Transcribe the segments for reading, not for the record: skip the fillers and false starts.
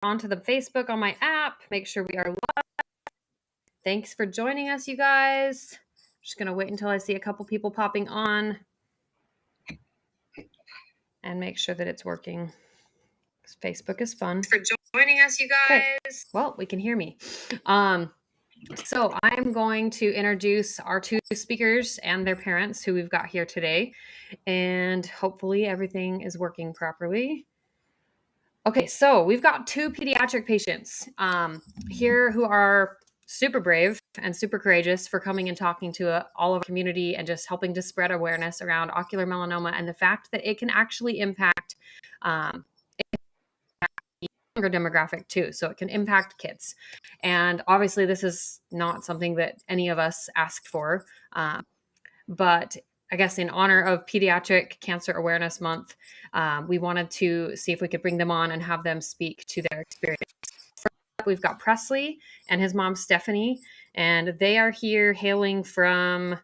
onto the Facebook on my app. Make sure we are live. Thanks for joining us, you guys. I'm just going to wait until I see a couple people popping on and make sure that it's working. Facebook is fun. For joining us, you guys. Okay. Well, we can hear me. So I'm going to introduce our two speakers and their parents who we've got here today, and hopefully everything is working properly. Okay, so we've got two pediatric patients here who are super brave and super courageous for coming and talking to all of our community and just helping to spread awareness around ocular melanoma and the fact that it can actually impact younger demographic too. So it can impact kids. And obviously this is not something that any of us asked for, but I guess in honor of Pediatric Cancer Awareness Month, we wanted to see if we could bring them on and have them speak to their experience. First up, we've got Presley and his mom, Stephanie, and they are here hailing from,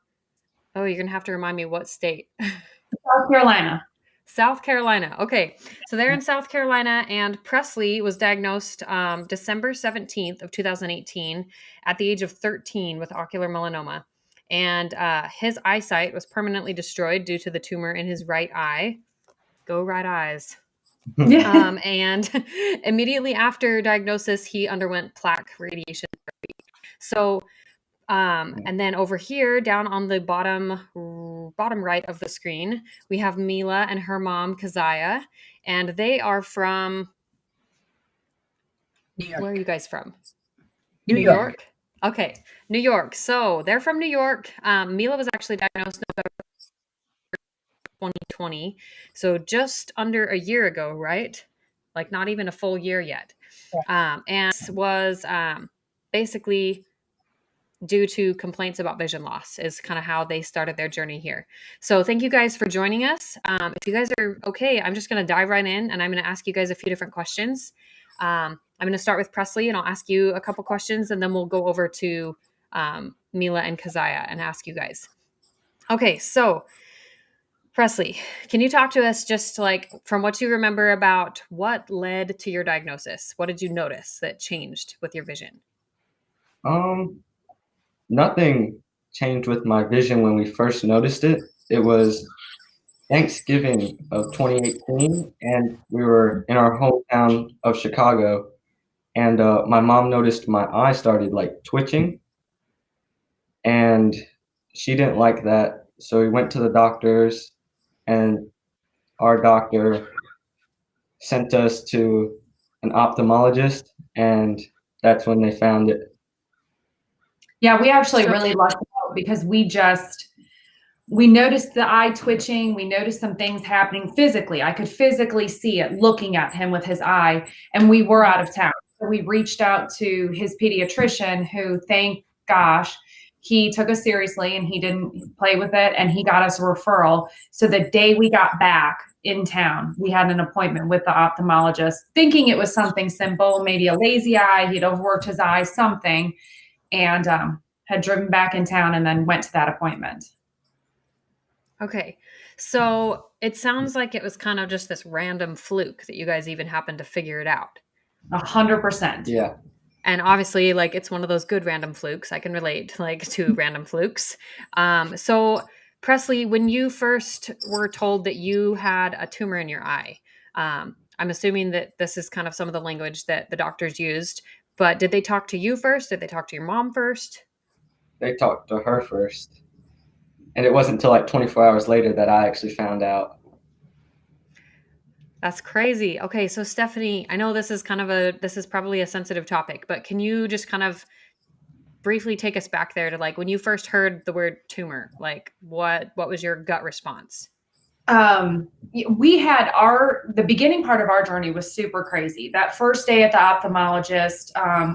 oh, you're going to have to remind me what state. South Carolina. South Carolina. Okay. So they're in South Carolina, and Presley was diagnosed December 17th of 2018 at the age of 13 with ocular melanoma. And his eyesight was permanently destroyed due to the tumor in his right eye. Go right eyes. And immediately after diagnosis, he underwent plaque radiation therapy. So, and then over here, down on the bottom right of the screen, we have Mila and her mom, Keziah, and they are from, where are you guys from? New York. Okay, New York. So they're from New York. Mila was actually diagnosed November 2020. So just under a year ago, right? Like not even a full year yet. And was basically due to complaints about vision loss is kind of how they started their journey here. So thank you guys for joining us. If you guys are okay, I'm just going to dive right in and I'm going to ask you guys a few different questions. I'm going to start with Presley and I'll ask you a couple questions and then we'll go over to Mila and Keziah and ask you guys. Okay, so Presley, can you talk to us just like from what you remember about what led to your diagnosis? What did you notice that changed with your vision? Nothing changed with my vision when we first noticed it. It was Thanksgiving of 2018, and we were in our hometown of Chicago, and my mom noticed my eye started like twitching, and she didn't like that. So we went to the doctors, and our doctor sent us to an ophthalmologist, and that's when they found it. Yeah, we actually really lucked out because we noticed the eye twitching. We noticed some things happening physically. I could physically see it looking at him with his eye, and we were out of town. So we reached out to his pediatrician who, thank gosh, he took us seriously and he didn't play with it, and he got us a referral. So the day we got back in town, we had an appointment with the ophthalmologist, thinking it was something simple, maybe a lazy eye, he'd overworked his eye, something, and had driven back in town and then went to that appointment. Okay. So it sounds like it was kind of just this random fluke that you guys even happened to figure it out. 100%. Yeah. And obviously, like, it's one of those good random flukes. I can relate, like, to random flukes. So, Presley, when you first were told that you had a tumor in your eye, I'm assuming that this is kind of some of the language that the doctors used. But did they talk to you first? Did they talk to your mom first? They talked to her first. And it wasn't until like 24 hours later that I actually found out. That's crazy. Okay, so Stephanie, I know this is probably a sensitive topic, but can you just kind of briefly take us back there to like when you first heard the word tumor, like what was your gut response? We had the beginning part of our journey was super crazy. That first day at the ophthalmologist,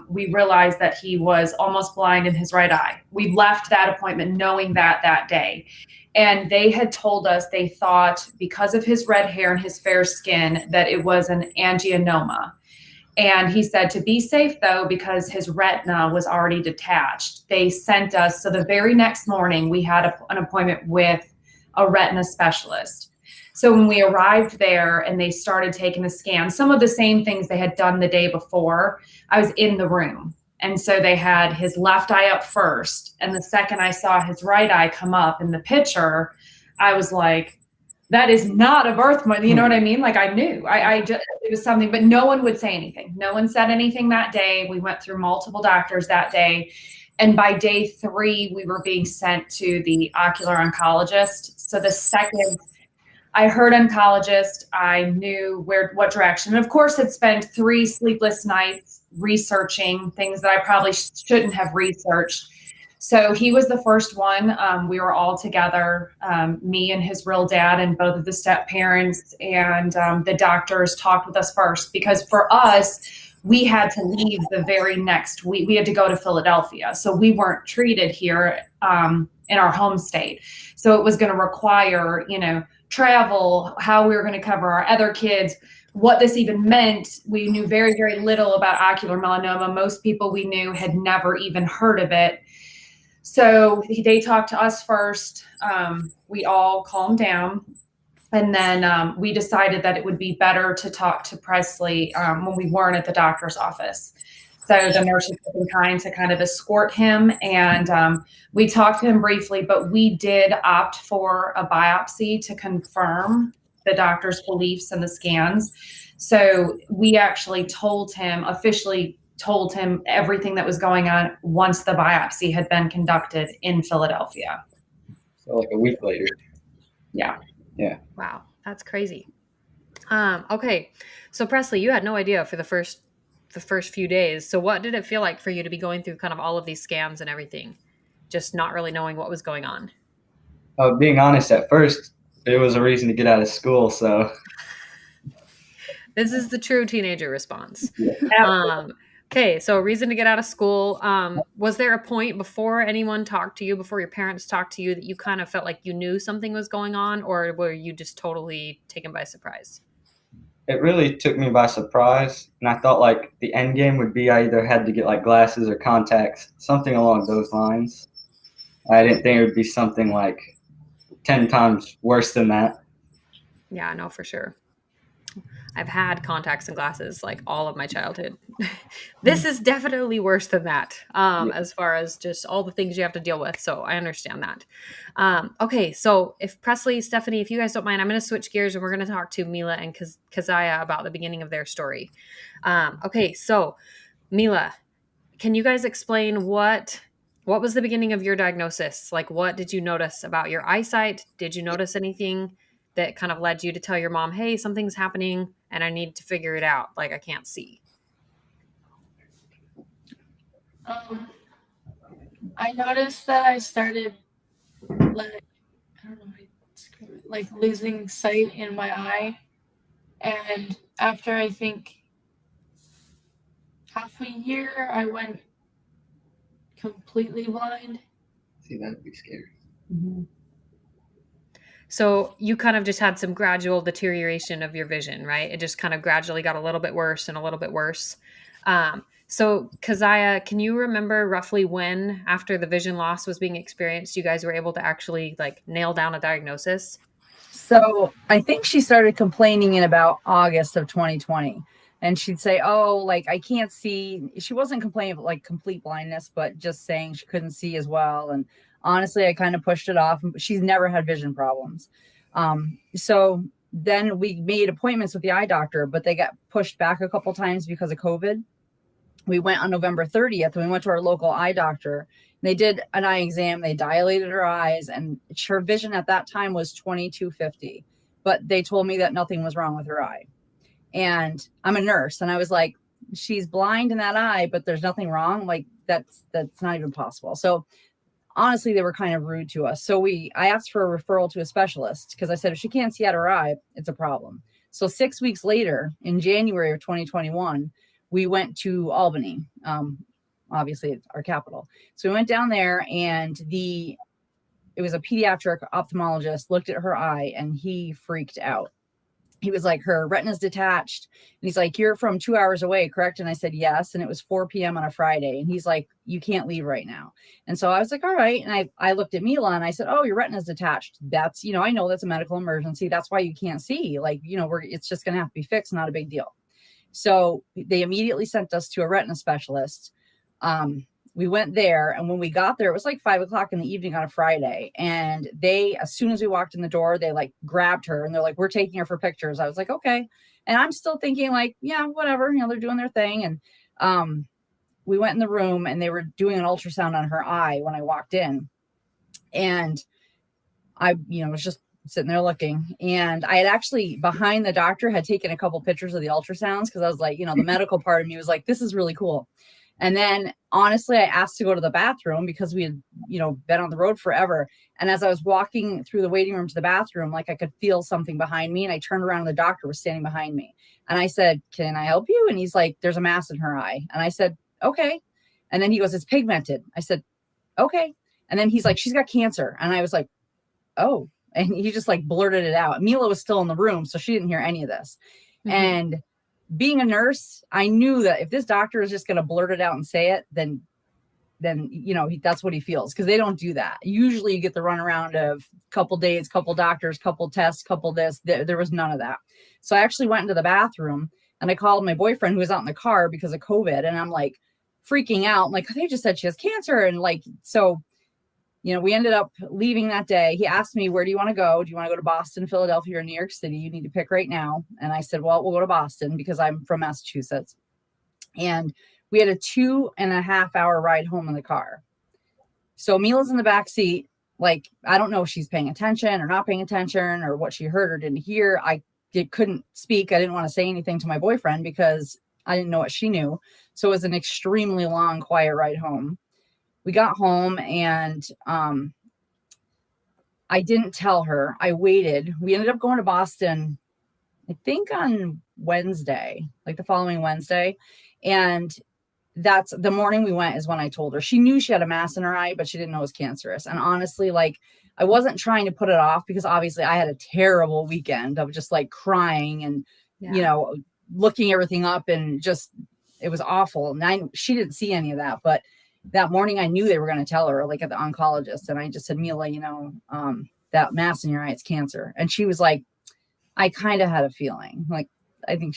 we realized that he was almost blind in his right eye. We left that appointment knowing that day. And they had told us they thought because of his red hair and his fair skin that it was an angioinoma. And he said to be safe though, because his retina was already detached, they sent us. So the very next morning we had an appointment with a retina specialist. So when we arrived there and they started taking the scan, some of the same things they had done the day before, I was in the room. And so they had his left eye up first. And the second I saw his right eye come up in the picture, I was like, that is not a birth mother. You know what I mean? Like I knew it was something, but no one would say anything. No one said anything that day. We went through multiple doctors that day. And by day 3, we were being sent to the ocular oncologist. So the second I heard oncologist, I knew what direction. And of course, had spent 3 sleepless nights researching things that I probably shouldn't have researched. So he was the first one. We were all together, me and his real dad and both of the step parents, and the doctors talked with us first, because for us, we had to leave the very next week. We had to go to Philadelphia. So we weren't treated here in our home state. So it was going to require, travel, how we were going to cover our other kids, what this even meant. We knew very, very little about ocular melanoma. Most people we knew had never even heard of it. So they talked to us first. We all calmed down. And then we decided that it would be better to talk to Presley when we weren't at the doctor's office. So the nurses had been kind to kind of escort him, and we talked to him briefly, but we did opt for a biopsy to confirm the doctor's beliefs and the scans. So we actually officially told him everything that was going on once the biopsy had been conducted in Philadelphia. So like a week later. Yeah. Yeah. Wow, that's crazy. Okay, so Presley, you had no idea for the first few days. So what did it feel like for you to be going through kind of all of these scans and everything, just not really knowing what was going on? Being honest, at first, it was a reason to get out of school. So this is the true teenager response. Yeah. Okay, so a reason to get out of school. Was there a point before anyone talked to you, before your parents talked to you, that you kind of felt like you knew something was going on, or were you just totally taken by surprise? it really took me by surprise, and I thought like the end game would be I either had to get like glasses or contacts, something along those lines. I didn't think it would be something like 10 times worse than that. Yeah, no, for sure. I've had contacts and glasses like all of my childhood. This is definitely worse than that, as far as just all the things you have to deal with. So I understand that. Okay, so if Presley, Stephanie, if you guys don't mind, I'm going to switch gears and we're going to talk to Mila and Keziah about the beginning of their story. Okay, so Mila, can you guys explain what was the beginning of your diagnosis? Like, what did you notice about your eyesight? Did you notice anything that kind of led you to tell your mom, hey, something's happening and I need to figure it out? Like, I can't see. I noticed that I started like losing sight in my eye. And after I think half a year, I went completely blind. See, that'd be scary. Mm-hmm. So you kind of just had some gradual deterioration of your vision, right? It just kind of gradually got a little bit worse and a little bit worse. So Keziah, can you remember roughly when, after the vision loss was being experienced, you guys were able to actually like nail down a diagnosis? So I think she started complaining in about August of 2020. And she'd say, oh, like, I can't see. She wasn't complaining of like complete blindness, but just saying she couldn't see as well. And honestly, I kind of pushed it off. She's never had vision problems. So then we made appointments with the eye doctor, but they got pushed back a couple times because of COVID. We went on November 30th and we went to our local eye doctor. They did an eye exam. They dilated her eyes, and her vision at that time was 22/50. But they told me that nothing was wrong with her eye. And I'm a nurse, and I was like, she's blind in that eye, but there's nothing wrong. Like that's not even possible. So honestly, they were kind of rude to us. So I asked for a referral to a specialist because I said, if she can't see out her eye, it's a problem. So 6 weeks later, in January of 2021, we went to Albany. Obviously it's our capital. So we went down there, and it was a pediatric ophthalmologist looked at her eye, and he freaked out. he was like, her retina's detached. And he's like, you're from 2 hours away, correct? And I said, yes. And it was 4 p.m. on a Friday. And he's like, you can't leave right now. And so I was like, all right. And I looked at Mila and I said, oh, your retina's detached. That's, I know that's a medical emergency. That's why you can't see. Like, it's just going to have to be fixed. Not a big deal. So they immediately sent us to a retina specialist. We went there, and when we got there, it was like 5:00 in the evening on a Friday. And as soon as we walked in the door, they like grabbed her and they're like, we're taking her for pictures. I was like, okay. And I'm still thinking like, yeah, whatever, they're doing their thing. And we went in the room and they were doing an ultrasound on her eye when I walked in. And I, was just sitting there looking, and I had actually behind the doctor had taken a couple pictures of the ultrasounds because I was like, the medical part of me was like, this is really cool. And then honestly, I asked to go to the bathroom because we had, been on the road forever. And as I was walking through the waiting room to the bathroom, like I could feel something behind me, and I turned around and the doctor was standing behind me. And I said, can I help you? And he's like, there's a mass in her eye. And I said, okay. And then he goes, it's pigmented. I said, okay. And then he's like, she's got cancer. And I was like, oh. And he just like blurted it out. Mila was still in the room, so she didn't hear any of this. Mm-hmm. And being a nurse, I knew that if this doctor is just going to blurt it out and say it, then that's what he feels, because they don't do that. Usually you get the runaround of couple days, couple doctors, couple tests, couple this. There was none of that. So I actually went into the bathroom and I called my boyfriend, who was out in the car because of COVID. And I'm like freaking out. I'm like, they just said she has cancer. And like, so we ended up leaving that day. He asked me, where do you want to go? Do you want to go to Boston, Philadelphia, or New York City? You need to pick right now. And I said, well, we'll go to Boston because I'm from Massachusetts. And we had a 2.5 hour ride home in the car. So Mila's in the back seat. Like, I don't know if she's paying attention or not paying attention or what she heard or didn't hear. I couldn't speak. I didn't want to say anything to my boyfriend because I didn't know what she knew. So it was an extremely long, quiet ride home. We got home and I didn't tell her. I waited. We ended up going to Boston, I think on Wednesday, like the following Wednesday. And that's the morning we went is when I told her. She knew she had a mass in her eye, but she didn't know it was cancerous. And honestly, like I wasn't trying to put it off because obviously I had a terrible weekend of just like crying and, looking everything up and just, it was awful. And she didn't see any of that, but that morning I knew they were going to tell her, like at the oncologist. And I just said, Mila, that mass in your eye, it's cancer. And she was like, I kind of had a feeling. Like, I think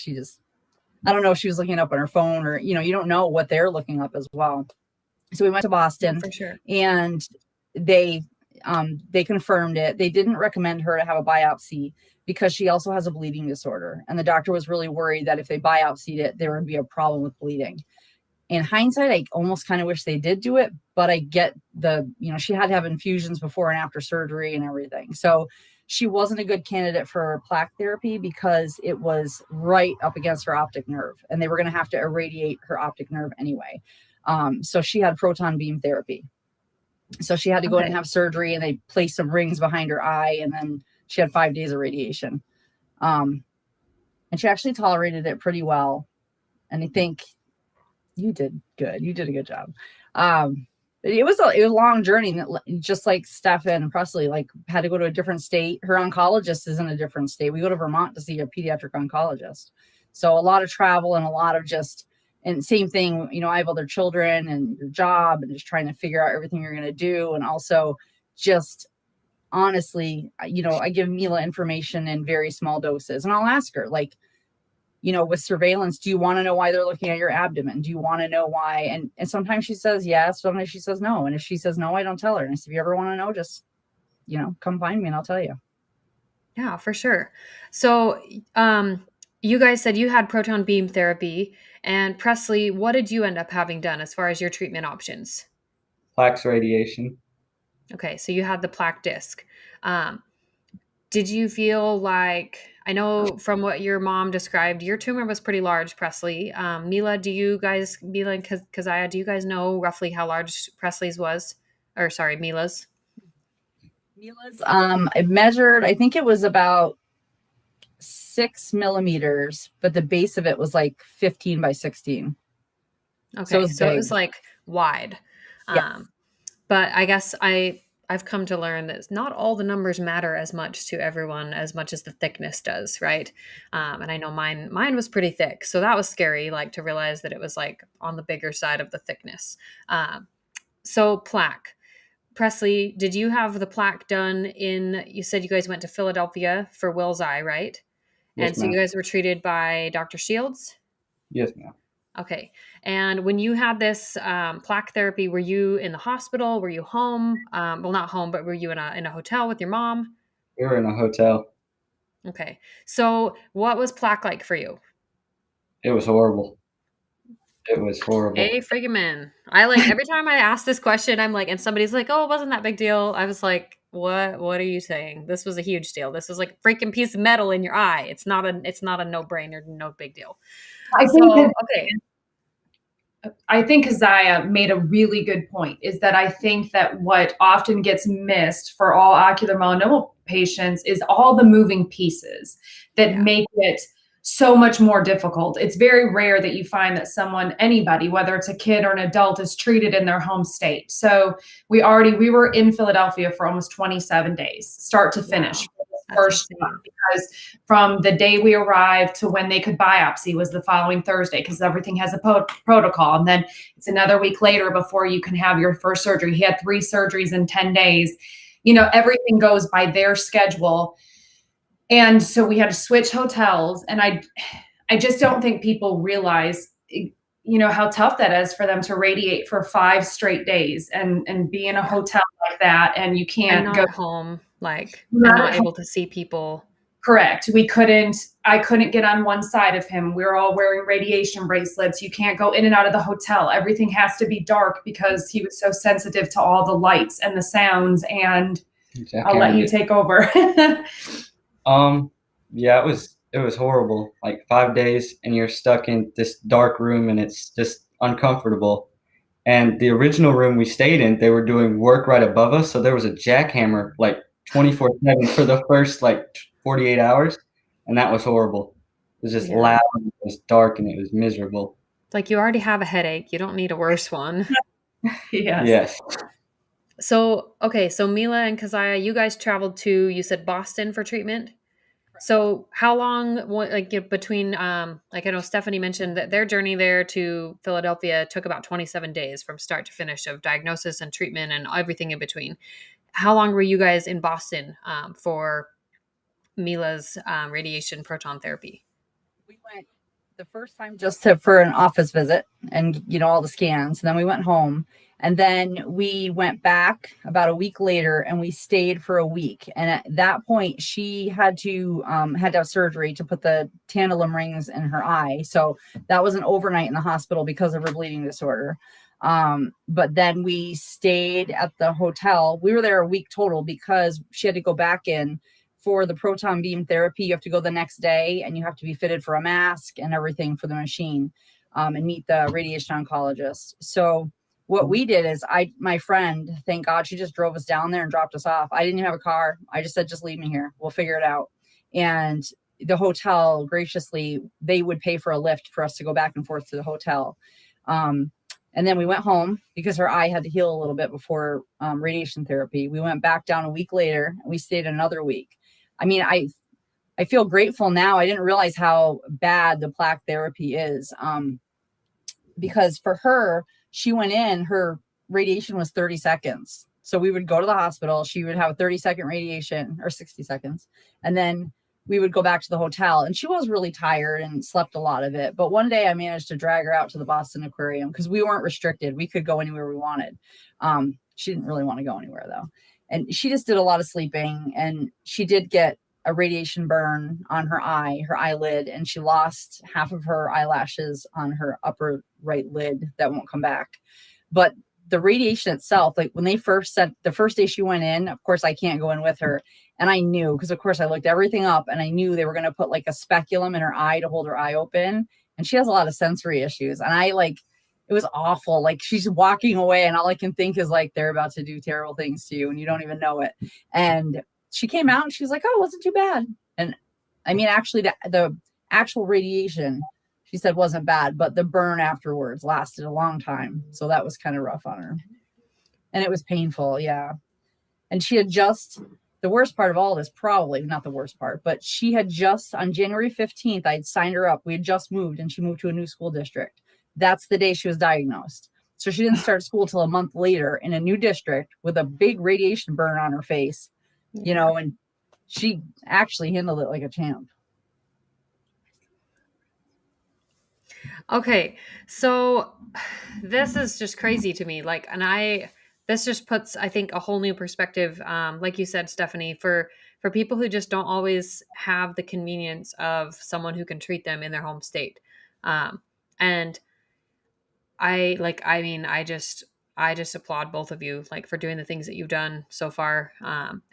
I don't know if she was looking up on her phone or, you don't know what they're looking up as well. So we went to Boston for sure. And they confirmed it. They didn't recommend her to have a biopsy because she also has a bleeding disorder. And the doctor was really worried that if they biopsied it, there would be a problem with bleeding. In hindsight, I almost kind of wish they did do it, but I get she had to have infusions before and after surgery and everything. So she wasn't a good candidate for plaque therapy because it was right up against her optic nerve and they were going to have to irradiate her optic nerve anyway. So she had proton beam therapy. So she had to go in and have surgery and they placed some rings behind her eye and then she had 5 days of radiation. And she actually tolerated it pretty well. And I think you did good. You did a good job. It was a long journey, just like Stephen Presley, like had to go to a different state. Her oncologist is in a different state. We go to Vermont to see a pediatric oncologist. So a lot of travel and a lot of and same thing, I have other children and your job and just trying to figure out everything you're going to do. And also just honestly, I give Mila information in very small doses and I'll ask her like, with surveillance, do you want to know why they're looking at your abdomen? Do you want to know why? And sometimes she says yes, sometimes she says no. And if she says no, I don't tell her. And I said, if you ever want to know, just, come find me and I'll tell you. Yeah, for sure. So you guys said you had proton beam therapy. And Presley, what did you end up having done as far as your treatment options? Plaques radiation. Okay, so you had the plaque disc. Did you feel like, I know from what your mom described, your tumor was pretty large, Presley. Mila, Keziah, do you guys know roughly how large Presley's was? Or sorry, Mila's? Mila's, it measured, I think it was about 6 millimeters, but the base of it was like 15 by 16. Okay, so it was like wide. Yes. But I guess I I've come to learn that not all the numbers matter as much to everyone as much as the thickness does, right? And I know mine was pretty thick, so that was scary, like to realize that it was like on the bigger side of the thickness. So plaque. Presley, did you have the plaque done you said you guys went to Philadelphia for Will's eye, right? And Yes, so ma'am. you guys were treated by Dr. Shields? Yes, ma'am. Okay. And when you had this plaque therapy, were you in the hospital? Were you home? Well, not home, but were you in a hotel with your mom? We were in a hotel. Okay. So what was plaque like for you? It was horrible. It was horrible. Hey, friggin' man. I like every time I ask this question, I'm like, and somebody's like, oh, it wasn't that big deal. I was like, what are you saying? This was a huge deal. This was like a freaking piece of metal in your eye. It's not a no-brainer, no big deal. I So, think okay. I think Keziah made a really good point, is that I think that what often gets missed for all ocular melanoma patients is all the moving pieces that make it so much more difficult. It's very rare that you find that anybody, whether it's a kid or an adult, is treated in their home state. So we were in Philadelphia for almost 27 days, start to finish. Wow. First time, because from the day we arrived to when they could biopsy was the following Thursday, because everything has a protocol. And then it's another week later before you can have your first surgery. He had 3 surgeries in 10 days. Everything goes by their schedule. And so we had to switch hotels. And I just don't think people realize, how tough that is for them to radiate for 5 straight days and be in a hotel like that. And you can't not go at home, like, and not able to see people. Correct. I couldn't get on one side of him. We were all wearing radiation bracelets. You can't go in and out of the hotel. Everything has to be dark because he was so sensitive to all the lights and the sounds. And I'll let you take over. Yeah, it was horrible. Like 5 days and you're stuck in this dark room and it's just uncomfortable. And the original room we stayed in, they were doing work right above us, so there was a jackhammer like 24/7 for the first like 48 hours, and that was horrible. It was just loud, it was dark, and it was miserable. Like, you already have a headache. You don't need a worse one. Yes. So, okay, so Mila and Keziah, you guys traveled to, you said Boston for treatment? So how long, between, like I know Stephanie mentioned that their journey there to Philadelphia took about 27 days from start to finish of diagnosis and treatment and everything in between. How long were you guys in Boston for Mila's radiation proton therapy? We went the first time just for an office visit and, all the scans. And then we went home. And then we went back about a week later and we stayed for a week. And at that point, she had to have surgery to put the tantalum rings in her eye. So that was an overnight in the hospital because of her bleeding disorder. But then we stayed at the hotel. We were there a week total because she had to go back in for the proton beam therapy. You have to go the next day and you have to be fitted for a mask and everything for the machine, and meet the radiation oncologist. So what we did is my friend, thank God, she just drove us down there and dropped us off. I didn't even have a car. I just said, just leave me here. We'll figure it out. And the hotel, graciously, they would pay for a lift for us to go back and forth to the hotel. And then we went home because her eye had to heal a little bit before radiation therapy. We went back down a week later and we stayed another week. I mean, I feel grateful now. I didn't realize how bad the plaque therapy is, because for her, she went in, her radiation was 30 seconds. So we would go to the hospital. She would have a 30-second radiation, or 60 seconds. And then we would go back to the hotel. And she was really tired and slept a lot of it. But one day I managed to drag her out to the Boston Aquarium because we weren't restricted. We could go anywhere we wanted. She didn't really want to go anywhere, though. And she just did a lot of sleeping. And she did get a radiation burn on her eyelid, and she lost half of her eyelashes on her upper right lid that won't come back. But the radiation itself, like when they first said the first day she went in, of course I can't go in with her. And I knew, because of course I looked everything up and I knew they were going to put like a speculum in her eye to hold her eye open. And she has a lot of sensory issues. And it was awful. Like she's walking away and all I can think is like, they're about to do terrible things to you and you don't even know it. And she came out and she was like, oh, it wasn't too bad. And I mean, actually the actual radiation, she said, wasn't bad, but the burn afterwards lasted a long time. So that was kind of rough on her. And it was painful. Yeah. And she had just, the worst part of all this, probably not the worst part, but she had just, on January 15th, I'd signed her up. We had just moved and she moved to a new school district. That's the day she was diagnosed. So she didn't start school till a month later in a new district with a big radiation burn on her face, you know, and she actually handled it like a champ. Okay, so this is just crazy to me. Like, this just puts, I think, a whole new perspective. Like you said, Stephanie, for people who just don't always have the convenience of someone who can treat them in their home state. And I just applaud both of you, like, for doing the things that you've done so far.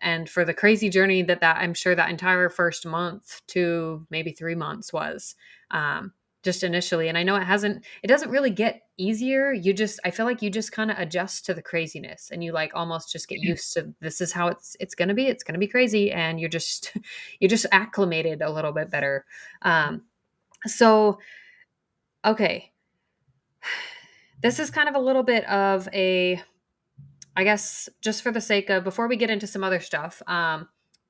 And for the crazy journey that I'm sure that entire first month to maybe 3 months was, just initially. And I know it doesn't really get easier. I feel like you just kind of adjust to the craziness and you like almost just get used to, this is how it's going to be. It's going to be crazy. And you're just acclimated a little bit better. So, okay. This is kind of a little bit of I guess, just for the sake of, before we get into some other stuff,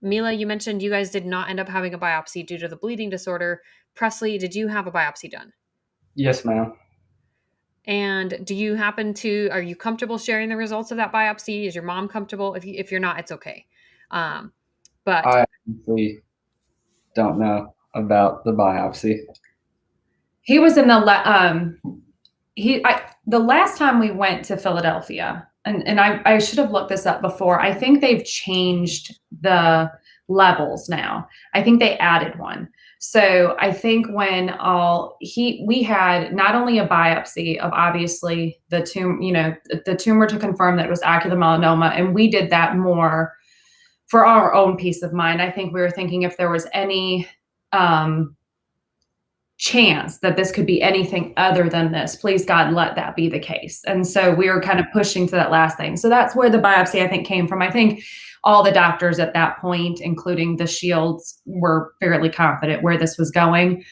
Mila, you mentioned you guys did not end up having a biopsy due to the bleeding disorder. Presley, did you have a biopsy done? Yes, ma'am. And are you comfortable sharing the results of that biopsy? Is your mom comfortable? If you're not, it's okay. But I actually don't know about the biopsy. He was in the last time we went to Philadelphia, and I should have looked this up before. I think they've changed the levels now. I think they added one. So I think when we had not only a biopsy of obviously the tumor to confirm that it was ocular melanoma, and we did that more for our own peace of mind. I think we were thinking if there was any chance that this could be anything other than this, please God, let that be the case. And so we were kind of pushing to that last thing. So that's where the biopsy, I think, came from. I think all the doctors at that point, including the Shields, were fairly confident where this was going.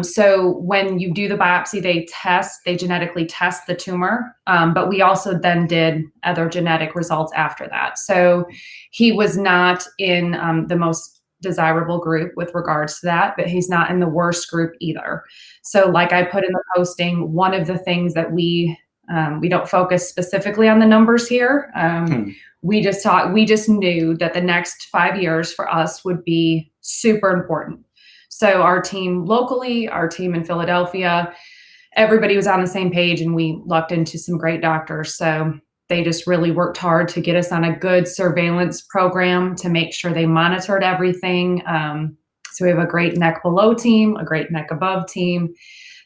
So when you do the biopsy, they genetically test the tumor. But we also then did other genetic results after that. So he was not in the most desirable group with regards to that, but he's not in the worst group either. So like I put in the posting, one of the things that we don't focus specifically on the numbers here. We just knew that the next 5 years for us would be super important. So our team locally, our team in Philadelphia, everybody was on the same page, and we lucked into some great doctors. So they just really worked hard to get us on a good surveillance program to make sure they monitored everything. So we have a great neck below team, a great neck above team.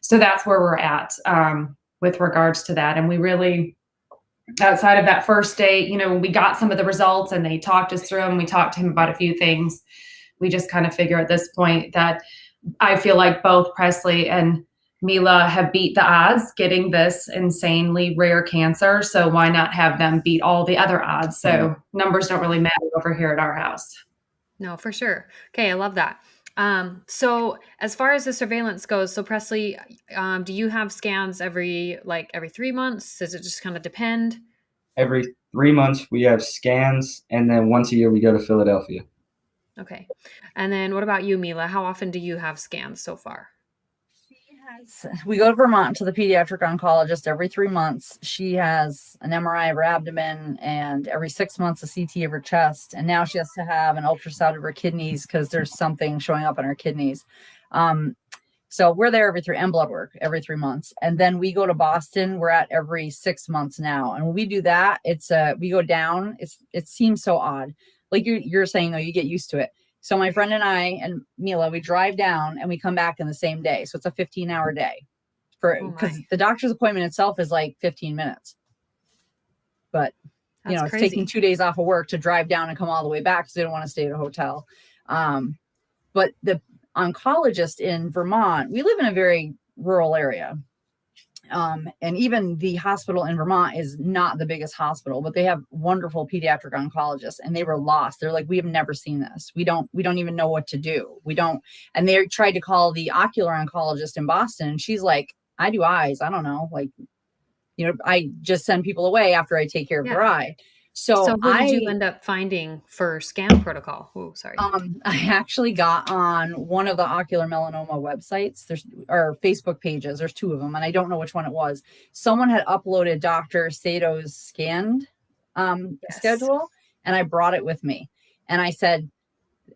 So that's where we're at with regards to that. And we really, outside of that first day, when we got some of the results and they talked us through them, we talked to him about a few things. We just kind of figure at this point that I feel like both Presley and Mila have beat the odds getting this insanely rare cancer. So why not have them beat all the other odds? So numbers don't really matter over here at our house. No, for sure. Okay. I love that. So as far as the surveillance goes, so Presley, do you have scans every 3 months? Does it just kind of depend? Every 3 months we have scans, and then once a year we go to Philadelphia. Okay. And then what about you, Mila? How often do you have scans so far? We go to Vermont to the pediatric oncologist every 3 months. She has an MRI of her abdomen, and every 6 months a CT of her chest. And now she has to have an ultrasound of her kidneys because there's something showing up in her kidneys. So we're there and blood work every 3 months. And then we go to Boston. We're at every 6 months now. And when we do that, we go down. It seems so odd. Like you're saying, though, you get used to it. So my friend and I and Mila, we drive down and we come back in the same day. So it's a 15-hour day because the doctor's appointment itself is like 15 minutes. But, it's crazy. taking 2 days off of work to drive down and come all the way back because they don't want to stay at a hotel. But the oncologist in Vermont, we live in a very rural area. And even the hospital in Vermont is not the biggest hospital, but they have wonderful pediatric oncologists, and they were lost. They're like, we have never seen this. We don't even know what to do. And they tried to call the ocular oncologist in Boston, and she's like, I do eyes. I don't know. I just send people away after I take care of their eye. So what did you end up finding for scan protocol? Oh, sorry. I actually got on one of the Ocular Melanoma websites. Or Facebook pages. There's 2 of them, and I don't know which one it was. Someone had uploaded Dr. Sato's scanned schedule, and I brought it with me. And I said,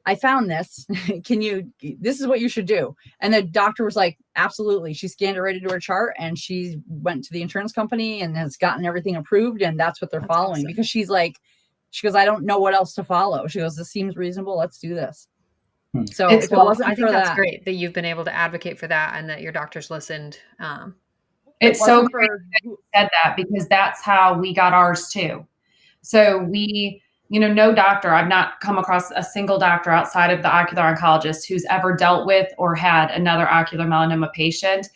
I found this. This is what you should do. And the doctor was like, absolutely. She scanned it right into her chart, and she went to the insurance company and has gotten everything approved. And that's what they're following, awesome. Because she goes, I don't know what else to follow. She goes, this seems reasonable. Let's do this. So I think that's great that you've been able to advocate for that and that your doctors listened. It's so great that you said that, because that's how we got ours too. So we, no doctor, I've not come across a single doctor outside of the ocular oncologist who's ever dealt with or had another ocular melanoma patient.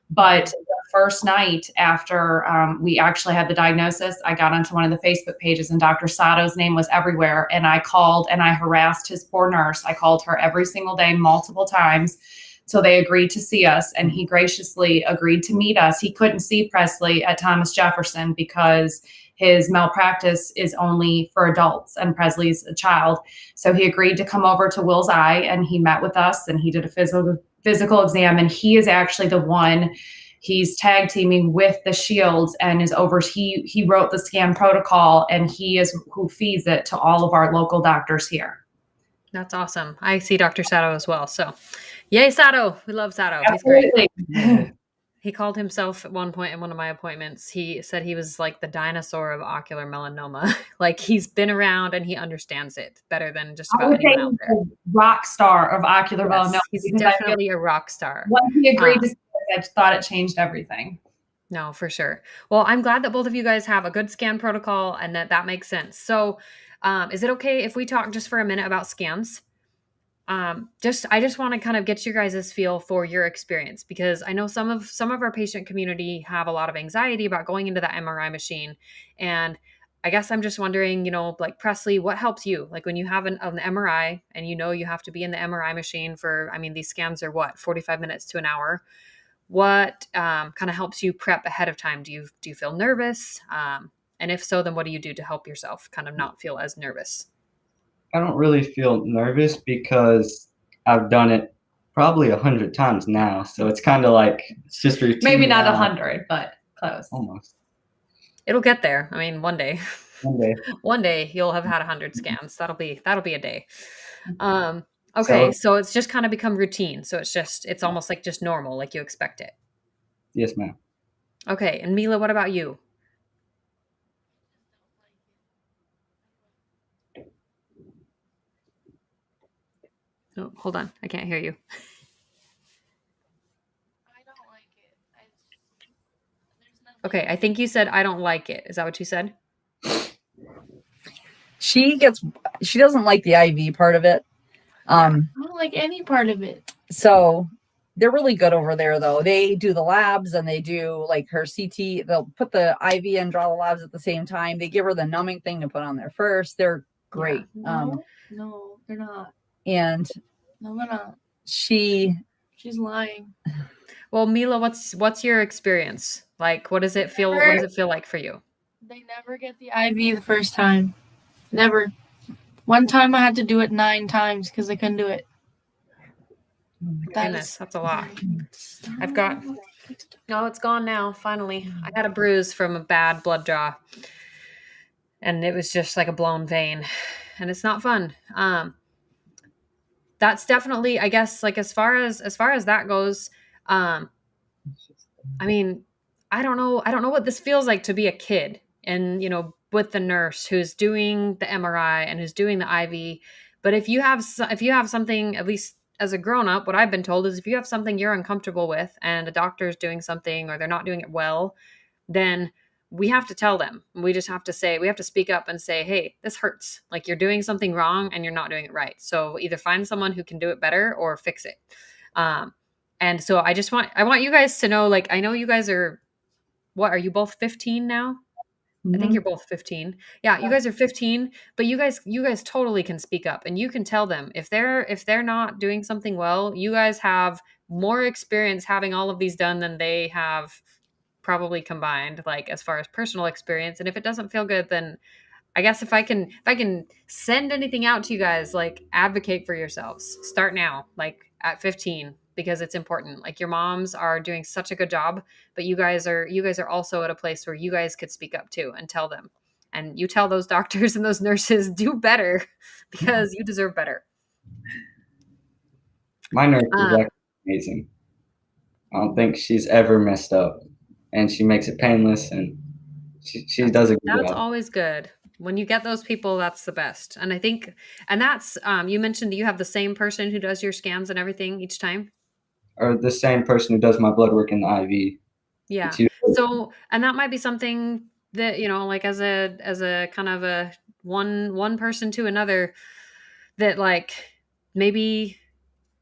But the first night after we actually had the diagnosis, I got onto one of the Facebook pages and Dr. Sato's name was everywhere. And I called and I harassed his poor nurse. I called her every single day, multiple times, till they agreed to see us. And he graciously agreed to meet us. He couldn't see Presley at Thomas Jefferson because his malpractice is only for adults and Presley's a child. So he agreed to come over to Will's eye and he met with us and he did a physical exam. And he is actually the one, he's tag teaming with the Shields and he wrote the scan protocol and he is who feeds it to all of our local doctors here. That's awesome. I see Dr. Sato as well. So yay, Sato. We love Sato. Absolutely. He's great. He called himself at one point in one of my appointments. He said he was like the dinosaur of ocular melanoma. Like he's been around and he understands it better than just about anyone out there. Rock star of ocular melanoma. He's definitely a rock star. Once he agreed to see it, I thought it changed everything. No, for sure. Well, I'm glad that both of you guys have a good scan protocol and that makes sense. So is it okay if we talk just for a minute about scans? I just want to kind of get your guys' feel for your experience, because I know some of our patient community have a lot of anxiety about going into that MRI machine. And I guess I'm just wondering, like Presley, what helps you? Like when you have an MRI and you have to be in the MRI machine for, these scans are 45 minutes to an hour. What kind of helps you prep ahead of time? Do you feel nervous? And if so, then what do you do to help yourself kind of not feel as nervous? I don't really feel nervous because I've done it probably 100 times now. So it's kind of like it's just routine. Maybe not 100, but close. Almost. It'll get there. One day. One day you'll have had 100 scans. That'll be a day. Okay, so it's just kind of become routine. So it's almost like just normal, like you expect it. Yes, ma'am. Okay, and Mila, what about you? Oh, hold on. I can't hear you. I don't like it. Okay, I think you said I don't like it. Is that what you said? She doesn't like the IV part of it. I don't like any part of it. So they're really good over there, though. They do the labs and they do like her CT. They'll put the IV and draw the labs at the same time. They give her the numbing thing to put on there first. They're great. Yeah. No, they're not. And no, they're not. She's lying. Well, Mila, what's your experience? Like, what does it feel like for you? They never get the IV the first time. Never. One time I had to do it 9 times because I couldn't do it. Goodness, that's a lot. No, it's gone now. Finally, I had a bruise from a bad blood draw, and it was just like a blown vein, and it's not fun. That's definitely, I guess, like as far as that goes. I don't know what this feels like to be a kid, and with the nurse who's doing the MRI and who's doing the IV. But if you have something, at least as a grown up, what I've been told is if you have something you're uncomfortable with and a doctor is doing something or they're not doing it well, then we have to tell them. We just have to we have to speak up and say, hey, this hurts. Like you're doing something wrong and you're not doing it right. So either find someone who can do it better or fix it. And so I want you guys to know, like, I know you guys are you both 15 now? I think you're both 15. Yeah, you guys are 15, but you guys totally can speak up and you can tell them if they're not doing something well. You guys have more experience having all of these done than they have probably combined, like as far as personal experience. And if it doesn't feel good, then I guess if I can send anything out to you guys, like advocate for yourselves. Start now, like at 15, because it's important. Like your moms are doing such a good job, but you guys are also at a place where you guys could speak up too and tell them. And you tell those doctors and those nurses, do better because you deserve better. My nurse is actually amazing. I don't think she's ever messed up, and she makes it painless, and she does a good job. That's always good. When you get those people, that's the best. And I think, and that's, you mentioned you have the same person who does your scans and everything each time? Or the same person who does my blood work in the IV. Yeah. So, and that might be something that, you know, like as a kind of a one person to another, that like maybe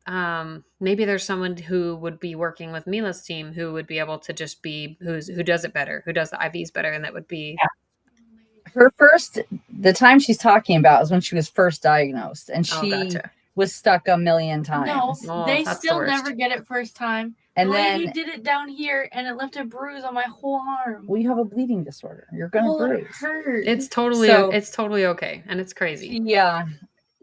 there's someone who would be working with Mila's team who would be able to just be who does it better, who does the IVs better, and that would be the time she's talking about is when she was first diagnosed, and she was stuck a million times. No, they still never get it first time. And then he did it down here, and it left a bruise on my whole arm. Well, you have a bleeding disorder. You're gonna bruise. It hurt. It's totally okay, and it's crazy. Yeah,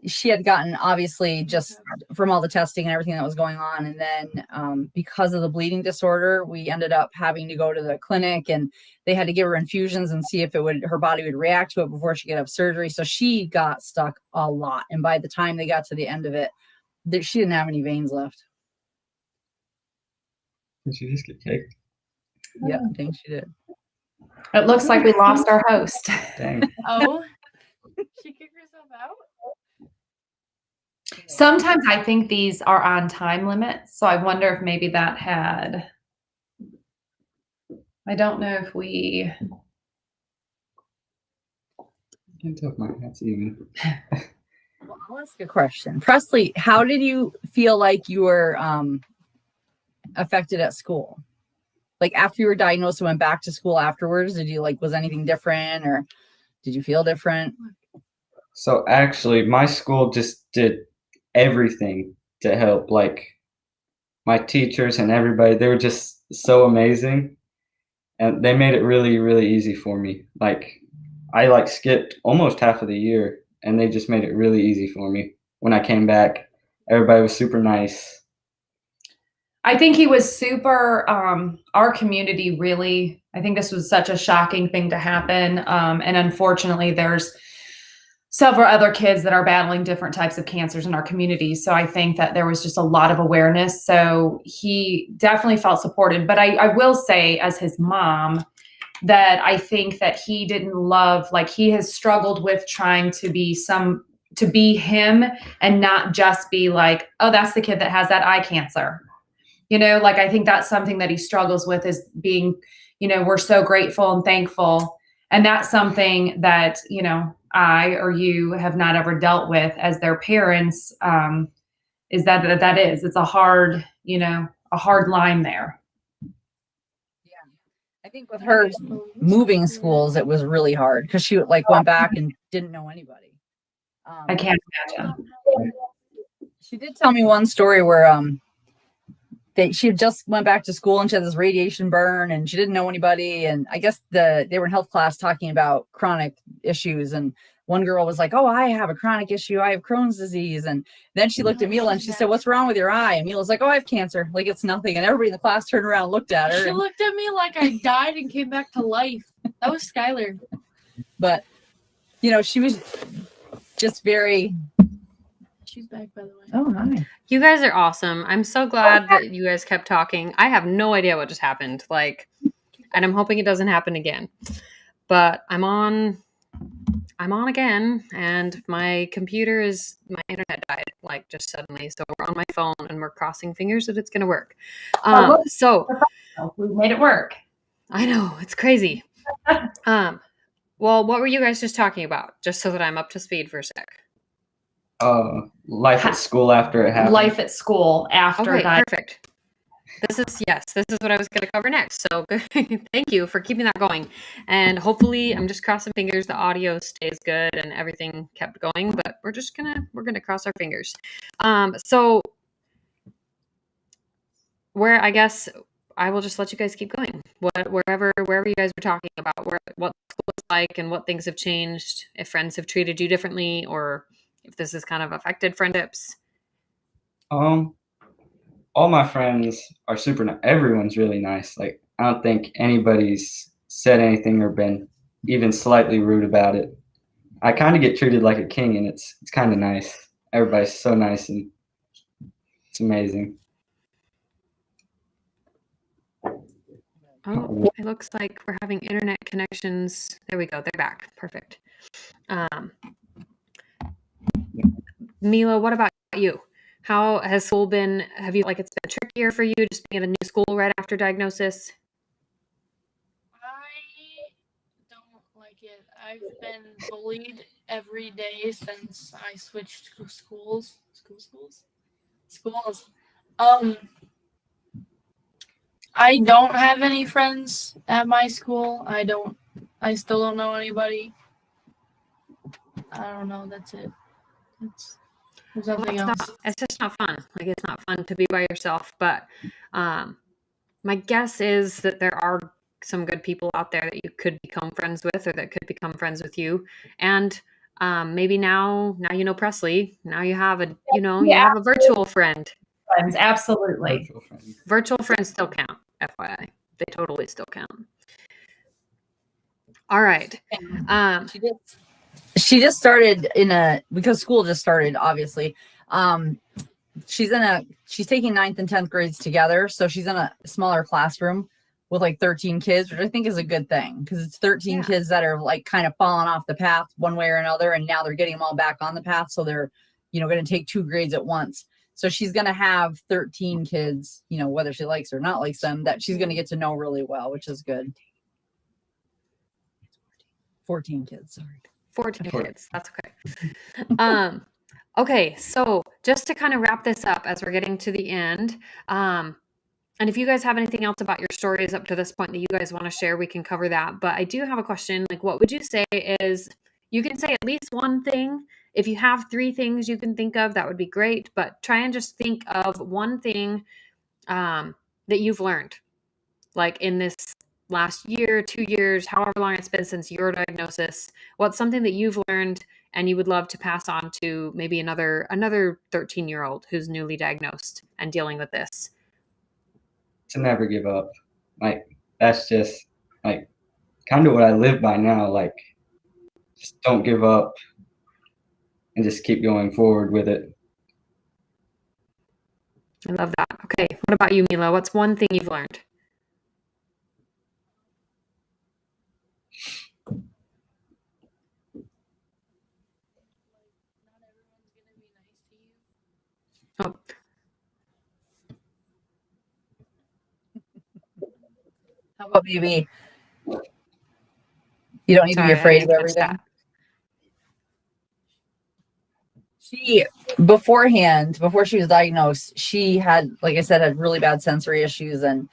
she had gotten, obviously, just from all the testing and everything that was going on, and then because of the bleeding disorder, we ended up having to go to the clinic, and they had to give her infusions and see if her body would react to it before she could have surgery. So she got stuck a lot, and by the time they got to the end of it, she didn't have any veins left. Did she just get kicked? Yeah, I think she did. It looks like we lost our host. Dang. Oh, she kicked herself out? Sometimes I think these are on time limits, so I wonder if maybe that had. I don't know if we. I can't tell if my hat's even. Well, I'll ask a question. Presley, how did you feel like you were affected at school? Like after you were diagnosed and went back to school afterwards, did you was anything different, or did you feel different? So actually, my school just did everything to help. Like my teachers and everybody, they were just so amazing, and they made it really, really easy for me. Like I skipped almost half of the year, and they just made it really easy for me. When I came back, everybody was super nice. I think he was super, our community really, I think this was such a shocking thing to happen. And unfortunately, there's several other kids that are battling different types of cancers in our community. So I think that there was just a lot of awareness. So he definitely felt supported. But I will say, as his mom, that I think that he didn't love, he has struggled with trying to be him and not just be like, oh, that's the kid that has that eye cancer. You know, I think that's something that he struggles with, is being, we're so grateful and thankful. And that's something that, I or you have not ever dealt with as their parents, it's a hard, a hard line there. Yeah. I think with her moving schools, it was really hard because she went back and didn't know anybody. I can't imagine. She did tell me one story where, she had just went back to school and she had this radiation burn and she didn't know anybody. And I guess they were in health class talking about chronic issues. And one girl was like, oh, I have a chronic issue. I have Crohn's disease. And then she looked at Mila and she said, what's wrong with your eye? And Mila's like, oh, I have cancer. It's nothing. And everybody in the class turned around and looked at her. She looked at me like I died and came back to life. That was Skylar. But, she was just very... She's back, by the way. Oh, hi. You guys are awesome. I'm so glad that you guys kept talking. I have no idea what just happened. And I'm hoping it doesn't happen again. But I'm on again, and my internet died just suddenly. So we're on my phone and we're crossing fingers that it's gonna work. So we made it work. I know, it's crazy. Well, what were you guys just talking about? Just so that I'm up to speed for a sec. Life at school after it happened. Life at school after that. Perfect. This is what I was going to cover next. So thank you for keeping that going. And hopefully, I'm just crossing fingers the audio stays good and everything kept going. But we're gonna cross our fingers. So I guess I will just let you guys keep going. Wherever you guys were talking about, what school is like and what things have changed, if friends have treated you differently, or if this has kind of affected friendships? All my friends are super nice. Everyone's really nice. Like, I don't think anybody's said anything or been even slightly rude about it. I kind of get treated like a king, and it's kind of nice. Everybody's so nice, and it's amazing. Oh, it looks like we're having internet connections. There we go. They're back. Perfect. Mila, what about you? How has school been? Have you, like, it's been trickier for you just being at a new school right after diagnosis? I don't like it. I've been bullied every day since I switched schools. Schools. I don't have any friends at my school. I still don't know anybody. I don't know. That's it. There's nothing else. It's just not fun. Like, it's not fun to be by yourself. But my guess is that there are some good people out there that you could become friends with, or that could become friends with you. And maybe now you know Presley. Now you have you have a virtual friend. Friends, absolutely. Virtual friends still count, FYI. They totally still count. All right. She just started because school just started, obviously. She's taking 9th and 10th grades together. So she's in a smaller classroom with like 13 kids, which I think is a good thing, because it's 13 kids that are like kind of falling off the path one way or another. And now they're getting them all back on the path. So they're, going to take 2 grades at once. So she's going to have 13 kids, whether she likes or not likes them, that she's going to get to know really well, which is good. 14 kids, sorry. 14 kids. That's okay. Okay, so just to kind of wrap this up as we're getting to the end, and if you guys have anything else about your stories up to this point that you guys want to share, we can cover that. But I do have a question. Like, what would you say is, you can say at least one thing. If you have 3 things you can think of, that would be great. But try and just think of one thing that you've learned, like in this last year, 2 years, however long it's been since your diagnosis. What's something that you've learned and you would love to pass on to maybe another 13-year-old who's newly diagnosed and dealing with this? To never give up. Like, that's just like kind of what I live by now. Like, just don't give up and just keep going forward with it. I love that. Okay, what about you, Mila? What's one thing you've learned? Oh. How about you, B? You don't need to be afraid of everything. She, beforehand, before she was diagnosed, she had, like I said, had really bad sensory issues, and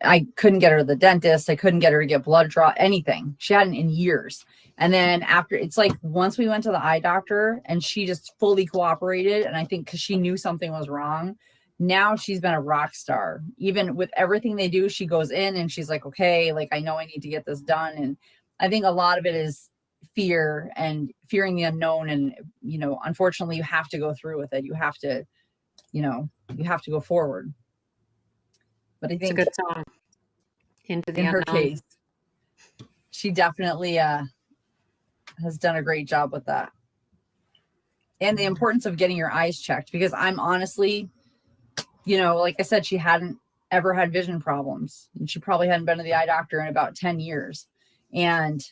I couldn't get her to the dentist. I couldn't get her to get blood draw, anything. She hadn't in years. And then after, it's like once we went to the eye doctor and she just fully cooperated, and I think because she knew something was wrong, now she's been a rock star. Even with everything they do, she goes in and she's like, okay, like, I know I need to get this done. And I think a lot of it is fear and fearing the unknown. And, unfortunately, you have to go through with it. You have to, you have to go forward. But I think it's a good song. Into the in unknown. her case, she definitely has done a great job with that. And the importance of getting your eyes checked, because I'm honestly, like I said, she hadn't ever had vision problems, and she probably hadn't been to the eye doctor in about 10 years. And,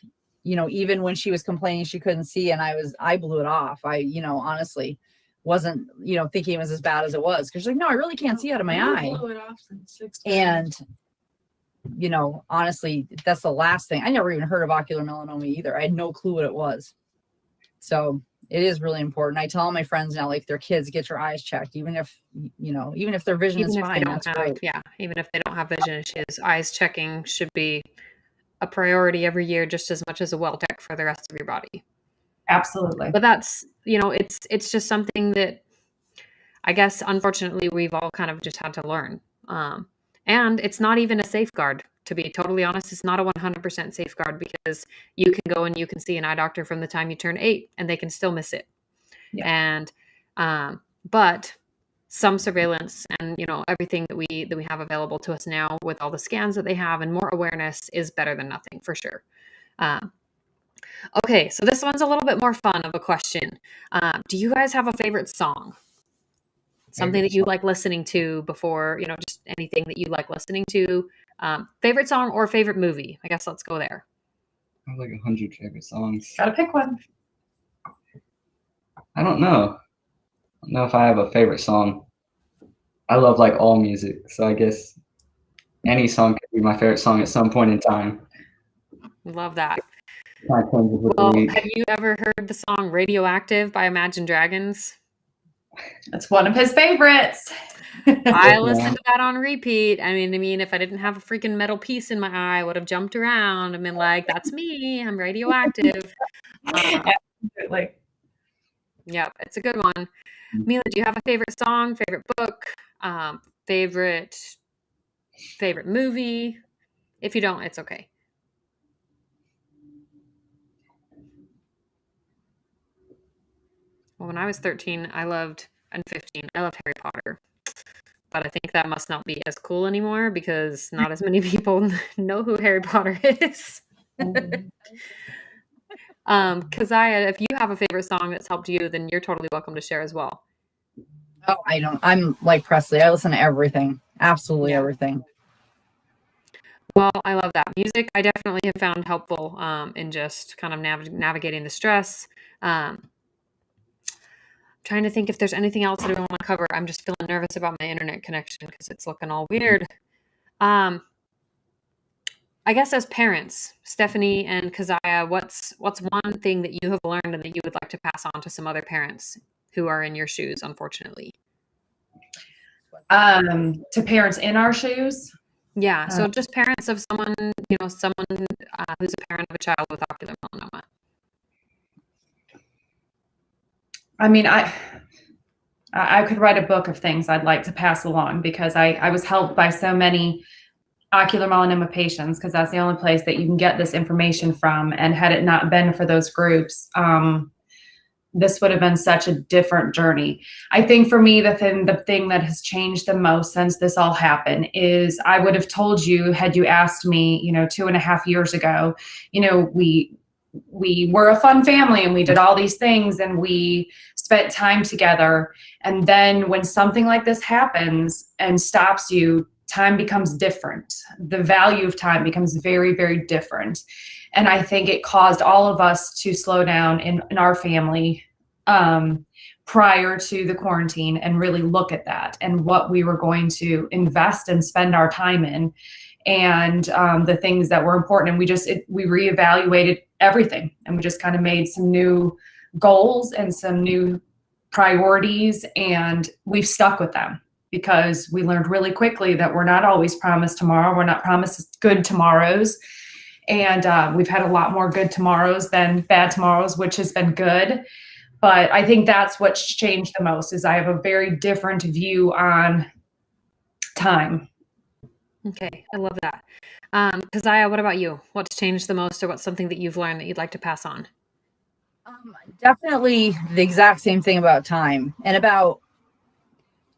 even when she was complaining she couldn't see, and I blew it off. I, honestly wasn't, thinking it was as bad as it was. Cause she's like, no, I really can't see out of my eye. Blew it off since 6 And, honestly, that's the last thing. I never even heard of ocular melanoma either. I had no clue what it was. So it is really important. I tell all my friends now, like, their kids, get your eyes checked, even if their vision is fine. That's great. Yeah, even if they don't have vision issues, eyes checking should be a priority every year, just as much as a well check for the rest of your body. Absolutely. But that's, it's just something that I guess, unfortunately, we've all kind of just had to learn. And it's not even a safeguard to be totally honest, it's not a 100% safeguard because you can go and you can see an eye doctor from the time you turn 8 and they can still miss it. Yeah. And but some surveillance and everything that we have available to us now with all the scans that they have and more awareness is better than nothing for sure. Okay, so this one's a little bit more fun of a question. Do you guys have a favorite song? Something that you like listening to before, just anything that you like listening to. Favorite song or favorite movie? I guess let's go there. I have like 100 favorite songs. Gotta pick one. I don't know. I don't know if I have a favorite song. I love like all music, so I guess any song could be my favorite song at some point in time. Love that. Kind of changes with the Well, week. have you ever heard the song Radioactive by Imagine Dragons? That's one of his favorites. I listened to that on repeat. I mean, if I didn't have a freaking metal piece in my eye, I would have jumped around and been like, that's me. I'm radioactive. Absolutely. Yeah, it's a good one. Mila, do you have a favorite song, favorite book, favorite movie? If you don't, it's okay. Well, when I was 13, and 15, I loved Harry Potter. But I think that must not be as cool anymore because not as many people know who Harry Potter is. Keziah, if you have a favorite song that's helped you, then you're totally welcome to share as well. Oh, I don't. I'm like Presley. I listen to everything. Absolutely everything. Well, I love that. Music, I definitely have found helpful in just kind of navigating the stress. Trying to think if there's anything else that I want to cover. I'm just feeling nervous about my internet connection because it's looking all weird. I guess as parents, Stephanie and Keziah, what's one thing that you have learned and that you would like to pass on to some other parents who are in your shoes, unfortunately? To parents in our shoes? Yeah, so just parents of someone, who's a parent of a child with ocular melanoma. I mean, I could write a book of things I'd like to pass along because I was helped by so many ocular melanoma patients because that's the only place that you can get this information from. And had it not been for those groups, this would have been such a different journey. I think for me, the thing that has changed the most since this all happened is I would have told you, had you asked me, 2.5 years ago, we were a fun family and we did all these things and we spent time together. And then when something like this happens and stops you, time becomes different. The value of time becomes very, very different. And I think it caused all of us to slow down in our family prior to the quarantine and really look at that and what we were going to invest and spend our time in and the things that were important. And we reevaluated everything and we just kind of made some new goals and some new priorities and we've stuck with them because we learned really quickly that we're not always promised tomorrow. We're not promised good tomorrows. And we've had a lot more good tomorrows than bad tomorrows, which has been good. But I think that's what's changed the most is I have a very different view on time. Okay, I love that. Keziah, what about you? What's changed the most or what's something that you've learned that you'd like to pass on? Definitely the exact same thing about time and about,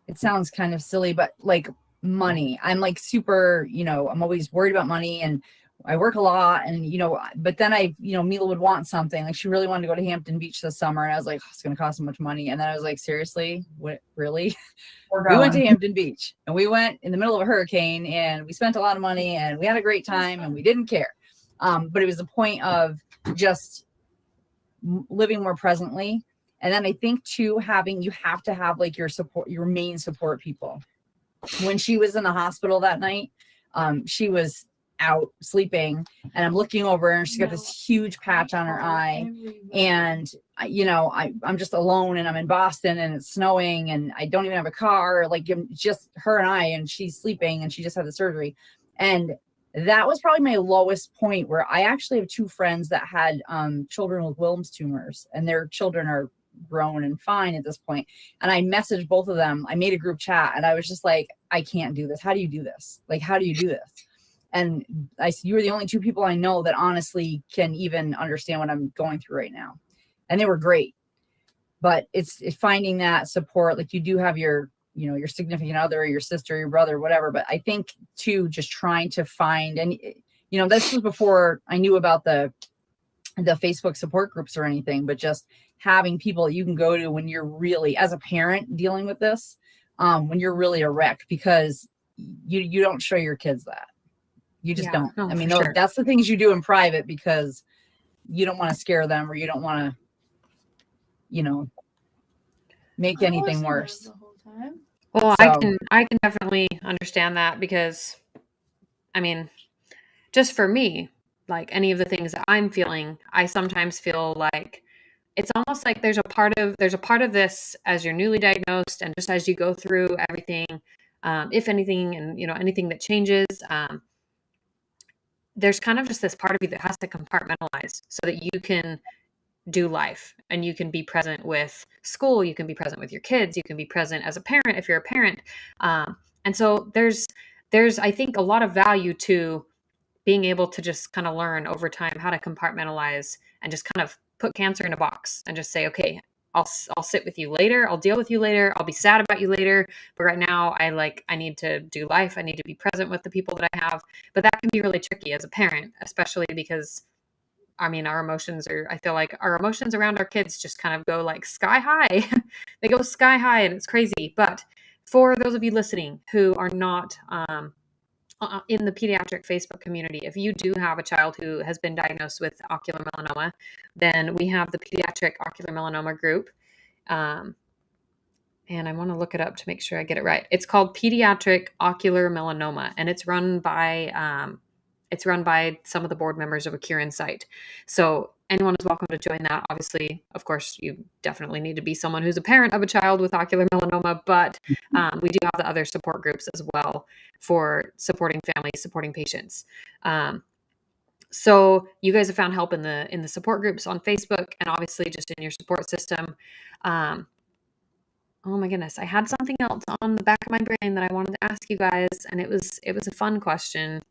it sounds kind of silly, but like money. I'm like super, I'm always worried about money and I work a lot and, but then Mila would want something. Like she really wanted to go to Hampton Beach this summer. And I was like, oh, it's going to cost so much money. And then I was like, seriously, what, really? We went to Hampton Beach and we went in the middle of a hurricane and we spent a lot of money and we had a great time and we didn't care. But it was a point of just living more presently. And then I think too, you have to have like your main support people. When she was in the hospital that night, she was out sleeping and I'm looking over and she's got this huge patch on her eye and I'm just alone and I'm in Boston and it's snowing and I don't even have a car, like just her and I, and she's sleeping and she just had the surgery. And that was probably my lowest point where I actually have 2 friends that had children with Wilms tumors and their children are grown and fine at this point. And I messaged both of them. I made a group chat and I was just like, I can't do this. How do you do this? Like, how do you do this? And you were the only two people I know that honestly can even understand what I'm going through right now. And they were great. But it's finding that support. Like, you do have your, you know, your significant other, your sister, your brother, whatever. But I think too, just trying to find, and you know, this was before I knew about the Facebook support groups or anything, but just having people that you can go to when you're really, as a parent dealing with this, when you're really a wreck, because you don't show your kids that. You just don't. No, I mean, sure. that's the things you do in private because you don't want to scare them, or you don't want to, you know, make anything worse. The whole time. Well, So, I can definitely understand that, because I mean, just for me, like any of the things that I'm feeling, I sometimes feel like it's almost like there's a part of this as you're newly diagnosed, and just as you go through everything, if anything, and you know, anything that changes, there's kind of just this part of you that has to compartmentalize so that you can do life and you can be present with school, you can be present with your kids, you can be present as a parent if you're a parent. And so there's I think a lot of value to being able to just kind of learn over time how to compartmentalize and just kind of put cancer in a box and just say, okay, I'll sit with you later. I'll deal with you later. I'll be sad about you later. But right now I need to do life. I need to be present with the people that I have. But that can be really tricky as a parent, especially because I mean, I feel like our emotions around our kids just kind of go like sky high. They go sky high and it's crazy. But for those of you listening who are not in the pediatric Facebook community, if you do have a child who has been diagnosed with ocular melanoma, then we have the pediatric ocular melanoma group. And I want to look it up to make sure I get it right. It's called Pediatric Ocular Melanoma, and it's run by some of the board members of Ocular Insight. So anyone is welcome to join that. Obviously, of course, you definitely need to be someone who's a parent of a child with ocular melanoma, but we do have the other support groups as well for supporting families, supporting patients. So you guys have found help in the support groups on Facebook, and obviously just in your support system. Oh my goodness, I had something else on the back of my brain that I wanted to ask you guys, and it was a fun question.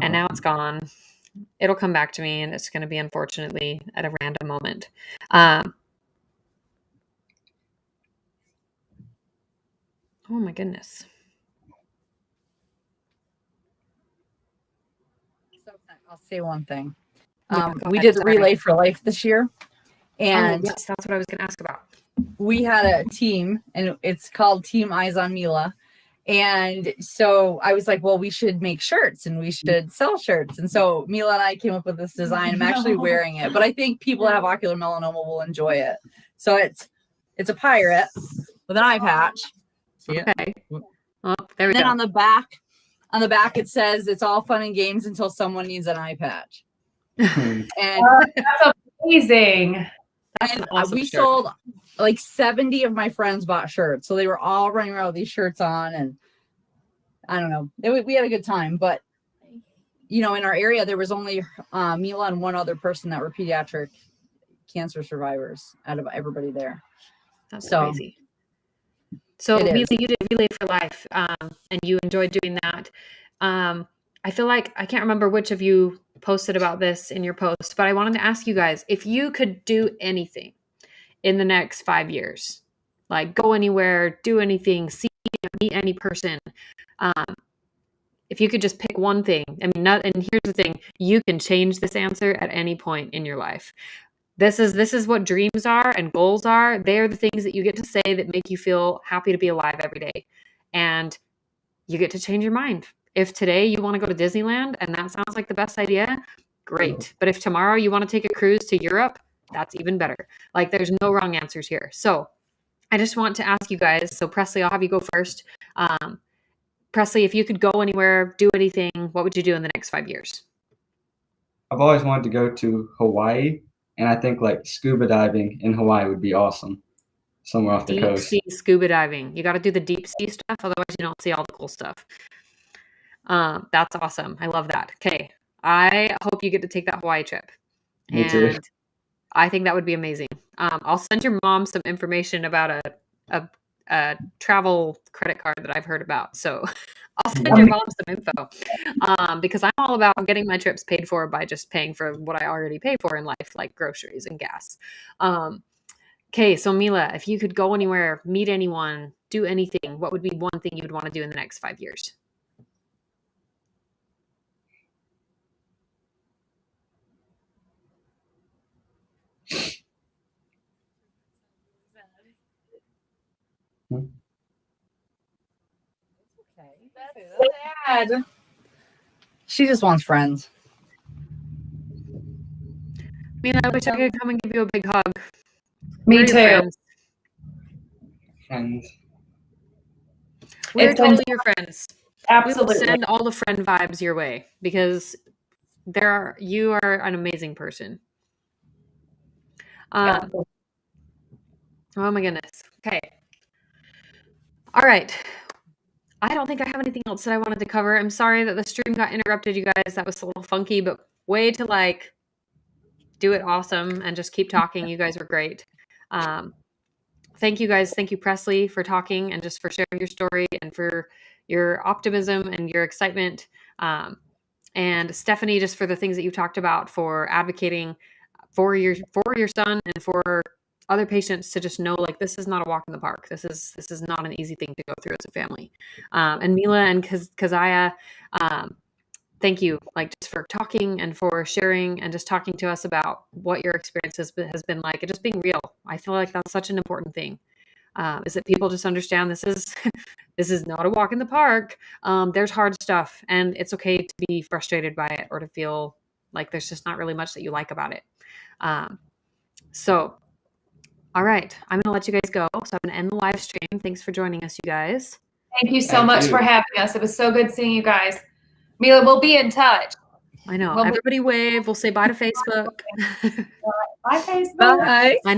And now it's gone. It'll come back to me, and it's going to be, unfortunately, at a random moment. Oh my goodness. so I'll say one thing. Yeah, we ahead, did the sorry. Relay for Life this year, and yes, that's what I was going to ask about. we had a team, and it's called Team Eyes on Mila. And so I was like, well, we should make shirts and we should sell shirts. And so Mila and I came up with this design. I'm actually wearing it, but I think people that have ocular melanoma will enjoy it. So it's a pirate with an eye patch. See it? Okay. Oh, there we And then go. on the back it says it's all fun and games until someone needs an eye patch. And That's amazing. That's an awesome we shirt. sold like 70 of my friends bought shirts. So they were all running around with these shirts on, and I don't know. We had a good time, but you know, in our area, there was only Mila and one other person that were pediatric cancer survivors out of everybody there. That's So crazy. So it Mila, is. you did Relay for Life, and you enjoyed doing that. I feel like I can't remember which of you posted about this in your post, but I wanted to ask you guys, if you could do anything in the next 5 years, like go anywhere, do anything, meet any person, if you could just pick one thing, I mean, and here's the thing, you can change this answer at any point in your life. This is what dreams are and goals are. They are the things that you get to say that make you feel happy to be alive every day. And you get to change your mind. If today you want to go to Disneyland and that sounds like the best idea, great. But if tomorrow you want to take a cruise to Europe, that's even better. Like, there's no wrong answers here. So I just want to ask you guys. So Presley, I'll have you go first. Presley, if you could go anywhere, do anything, what would you do in the next 5 years? I've always wanted to go to Hawaii, and I think like scuba diving in Hawaii would be awesome. Somewhere off the Deep coast. sea scuba diving. You got to do the deep sea stuff, otherwise you don't see all the cool stuff. That's awesome. I love that. Okay, I hope you get to take that Hawaii trip. Me too. I think that would be amazing. I'll send your mom some information about a a travel credit card that I've heard about. So I'll send your mom some info because I'm all about getting my trips paid for by just paying for what I already pay for in life, like groceries and gas. Okay, so Mila, if you could go anywhere, meet anyone, do anything, what would be one thing you would want to do in the next 5 years? Sad. She just wants friends. Mila, I wish I could come and give you a big hug. Me We're your too. friends. Friends. We're It's been- totally your friends. We will Absolutely. send all the friend vibes your way because you are an amazing person. Yeah. Oh my goodness. Okay. All right. I don't think I have anything else that I wanted to cover. I'm sorry that the stream got interrupted, you guys. That was a little funky, but way to like do it awesome and just keep talking. You guys were great. Thank you guys. Thank you, Presley, for talking and just for sharing your story and for your optimism and your excitement. And Stephanie, just for the things that you talked about, for advocating for your son and for other patients to just know, like, this is not a walk in the park. This is not an easy thing to go through as a family. And Mila and Keziah, thank you, like, just for talking and for sharing and just talking to us about what your experience has been like and just being real. I feel like that's such an important thing. Is that people just understand this is not a walk in the park. There's hard stuff, and it's okay to be frustrated by it or to feel like there's just not really much that you like about it. So, all right, I'm gonna let you guys go. So I'm gonna end the live stream. Thanks for joining us, you guys. Thank you so Thank much you. for having us. It was so good seeing you guys. Mila, we'll be in touch. I know. Well, Everybody wave. We'll say bye to Facebook. Bye, Facebook. Bye. I know.